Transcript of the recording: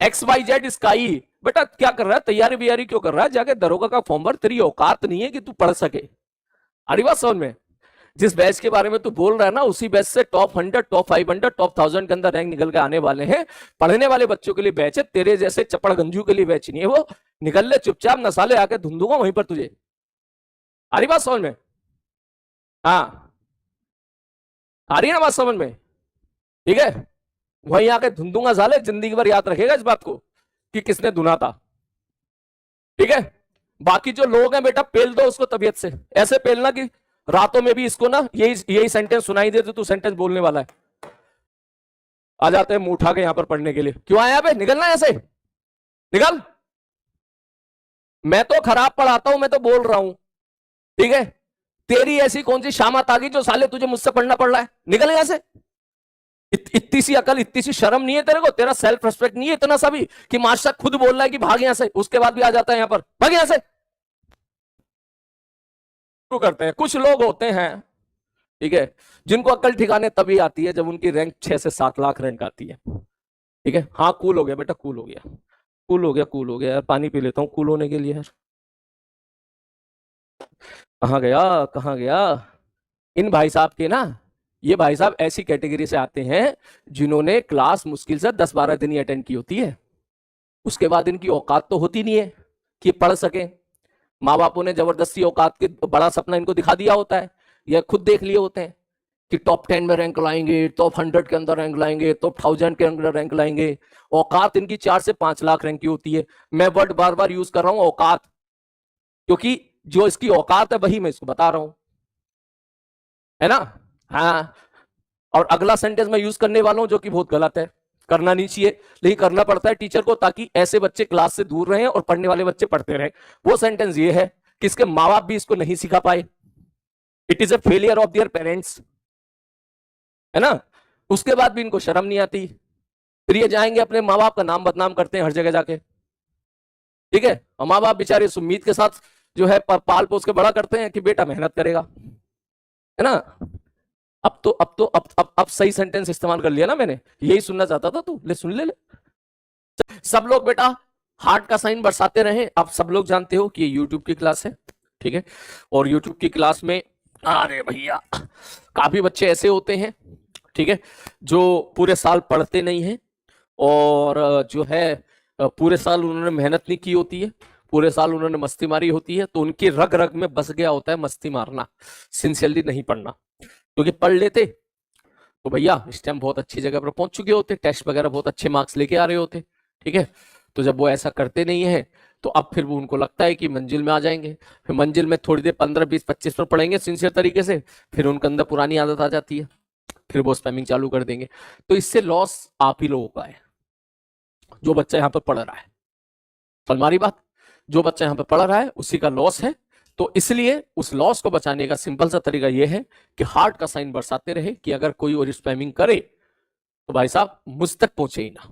XYZ sky, बेटा क्या कर रहा है, तैयारी बियारी क्यों कर रहा है, जाके दरोगा का फॉर्म भर, तेरी औकात नहीं है कि तू पढ़ सके। अरे बात समझ में, जिस बैच के बारे में तू बोल रहा है ना, उसी बैच से टॉप 100, टॉप 500, टॉप 1000 के अंदर रैंक निकल के आने वाले हैं। पढ़ने वाले बच्चों के लिए बैच है, तेरे जैसे चपड़ गंजू के लिए बैच नहीं है वो। निकल ले चुपचाप, नसाले आके धुन दूंगा वहीं पर तुझे। आ रही बात समझ में? हाँ, आ रही है ना बात समझ में? ठीक है, वहीं आके धुन दूंगा साले, जिंदगी भर याद रखेगा इस बात को कि किसने धुना था। ठीक है, बाकी जो लोग हैं बेटा, पेल दो उसको तबीयत से, ऐसे पेलना कि रातों में भी इसको ना यही सेंटेंस सुनाई दे तो तू सेंटेंस बोलने वाला है। आ जाते हैं मुंह उठा के यहां पर पढ़ने के लिए, क्यों आया बे, निकलना ऐसे, निकल। मैं तो खराब पढ़ाता हूं, मैं तो बोल रहा हूं, ठीक है। तेरी ऐसी कौन सी शामत आ गई जो साले तुझे मुझसे पढ़ना पड़ रहा है, निकल यहां से। इतनी सी अकल, इतनी सी शर्म नहीं है तेरे को, तेरा सेल्फ रेस्पेक्ट नहीं है इतना सा भी कि मास्टर खुद बोल रहा है कि भाग यहां से, उसके बाद भी आ जाता है यहां पर, भाग यहां से। शुरू करते हैं। कुछ लोग होते हैं, ठीक है, जिनको अकल ठिकाने तभी आती है जब उनकी रैंक 6 से 7 लाख रैंक आती है। ठीक है, हाँ कूल हो गया बेटा, कूल हो गया, कूल हो गया, कूल हो गया यार, पानी पी लेता हूँ कूल होने के लिए यार। कहाँ गया, कहाँ गया इन भाई साहब के ना, ये भाई साहब ऐसी कैटेगरी से आते हैं जिन्होंने क्लास मुश्किल से 10-12 दिन ही अटेंड की होती है, उसके बाद इनकी औकात तो होती नहीं है कि पढ़ सके। माँ बापों ने जबरदस्ती औकात के बड़ा सपना इनको दिखा दिया होता है, या खुद देख लिए होते हैं कि टॉप 10 में रैंक लाएंगे, टॉप 100 के अंदर रैंक लाएंगे, टॉप 1000 के अंदर रैंक लाएंगे। औकात इनकी 4 से 5 लाख रैंक की होती है। मैं वर्ड बार बार यूज कर रहा हूं औकात, क्योंकि जो इसकी औकात है वही मैं इसको बता रहा हूं, है ना। हाँ, और अगला सेंटेंस मैं यूज करने वाला हूं जो कि बहुत गलत है, करना नहीं चाहिए लेकिन करना पड़ता है टीचर को, ताकि ऐसे बच्चे क्लास से दूर रहें और पढ़ने वाले बच्चे पढ़ते रहें। वो सेंटेंस ये है कि इसके माँ बाप भी इसको नहीं सिखा पाए, it is a failure of their parents, है ना। उसके बाद भी इनको शर्म नहीं आती, फिर ये जाएंगे अपने माँ बाप का नाम बदनाम करते हैं हर जगह जाके। ठीक है, और माँ बाप बेचारे इस उम्मीद के साथ जो है पाल पोस के बड़ा करते हैं कि बेटा मेहनत करेगा, है ना। अब सही सेंटेंस इस्तेमाल कर लिया ना मैंने, यही सुनना चाहता था तू, ले सुन ले। सब लोग बेटा हार्ट का साइन बरसाते रहे। आप सब लोग जानते हो कि ये यूट्यूब की क्लास है, ठीक है, और यूट्यूब की क्लास में अरे भैया काफी बच्चे ऐसे होते हैं, ठीक है, जो पूरे साल पढ़ते नहीं है और जो है पूरे साल उन्होंने मेहनत नहीं की होती है, पूरे साल उन्होंने मस्ती मारी होती है, तो उनकी रग रग में बस गया होता है मस्ती मारना, सिंसियरली नहीं पढ़ना। क्योंकि पढ़ लेते तो भैया इस टाइम बहुत अच्छी जगह पर पहुंच चुके होते, टेस्ट वगैरह बहुत अच्छे मार्क्स लेके आ रहे होते, ठीक है। तो जब वो ऐसा करते नहीं है तो अब फिर वो उनको लगता है कि मंजिल में आ जाएंगे, फिर मंजिल में थोड़ी देर 15, 20, 25 पर पढ़ेंगे सिंसियर तरीके से, फिर उनके अंदर पुरानी आदत आ जाती है, फिर वो स्पैमिंग चालू कर देंगे। तो इससे लॉस आप ही लोगों का है, जो बच्चा यहाँ पर पढ़ रहा है। हमारी बात, जो बच्चा यहाँ पर पढ़ रहा है उसी का लॉस है। तो इसलिए उस लॉस को बचाने का सिंपल सा तरीका यह है कि हार्ट का साइन बरसाते रहे कि अगर कोई और स्पैमिंग करे तो भाई साहब मुझ तक पहुंचे ही ना।